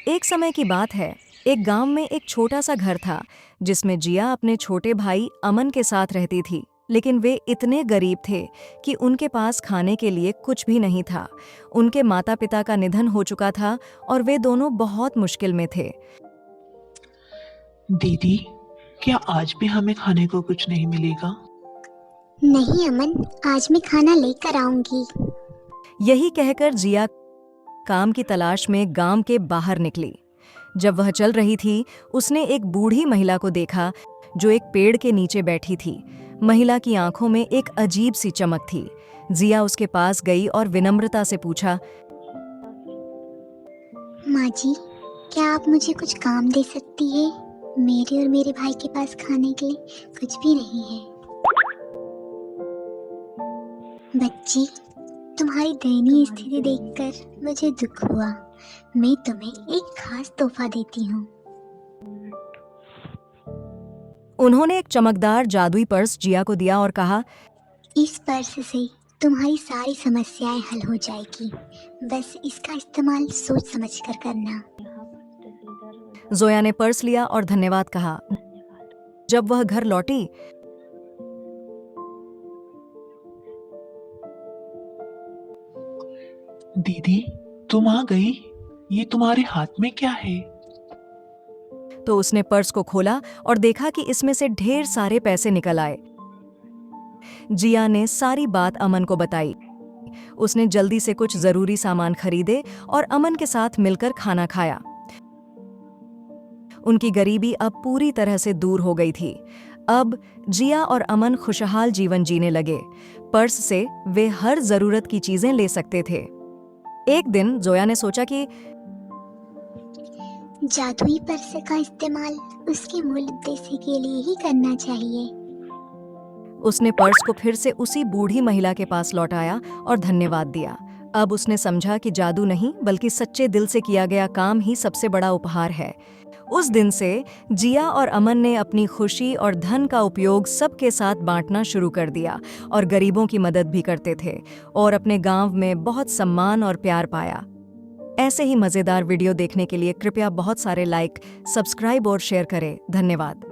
एक समय की बात है। एक गांव में एक छोटा सा घर था जिसमें जिया अपने छोटे भाई अमन के साथ रहती थी। लेकिन वे इतने गरीब थे कि उनके पास खाने के लिए कुछ भी नहीं था। उनके माता पिता का निधन हो चुका था और वे दोनों बहुत मुश्किल में थे। दीदी, क्या आज भी हमें खाने को कुछ नहीं मिलेगा? नहीं अमन, आज मैं खाना लेकर आऊंगी। यही कहकर जिया काम की तलाश में गांव के बाहर निकली। जब वह चल रही थी, उसने एक बूढ़ी महिला को देखा जो एक पेड़ के नीचे बैठी थी। महिला की आंखों में एक अजीब सी चमक थी। जिया उसके पास गई और विनम्रता से पूछा, माँ जी, क्या आप मुझे कुछ काम दे सकती है? मेरे और मेरे भाई के पास खाने के लिए कुछ भी नहीं है। बच्ची, तुम्हारी दयनीय स्थिति देखकर मुझे दुख हुआ। मैं तुम्हें एक खास तोहफा देती हूँ। उन्होंने एक चमकदार जादुई पर्स जिया को दिया और कहा, इस पर्स से तुम्हारी सारी समस्याएं हल हो जाएगी। बस इसका इस्तेमाल सोच समझ कर करना। जोया ने पर्स लिया और धन्यवाद कहा। जब वह घर लौटी, दीदी, तुम आ गई। ये तुम्हारे हाथ में क्या है? तो उसने पर्स को खोला और देखा कि इसमें से ढेर सारे पैसे निकल आए। जिया ने सारी बात अमन को बताई। उसने जल्दी से कुछ जरूरी सामान खरीदे और अमन के साथ मिलकर खाना खाया। उनकी गरीबी अब पूरी तरह से दूर हो गई थी। अब जिया और अमन खुशहाल जीवन जीने लगे। पर्स से वे हर जरूरत की चीजें ले सकते थे। एक दिन जोया ने सोचा कि जादुई पर्स का इस्तेमाल उसके मूल उद्देश्य के लिए ही करना चाहिए। उसने पर्स को फिर से उसी बूढ़ी महिला के पास लौटाया और धन्यवाद दिया। अब उसने समझा कि जादू नहीं बल्कि सच्चे दिल से किया गया काम ही सबसे बड़ा उपहार है। उस दिन से जिया और अमन ने अपनी खुशी और धन का उपयोग सबके साथ बांटना शुरू कर दिया और गरीबों की मदद भी करते थे और अपने गांव में बहुत सम्मान और प्यार पाया। ऐसे ही मज़ेदार वीडियो देखने के लिए कृपया बहुत सारे लाइक, सब्सक्राइब और शेयर करें। धन्यवाद।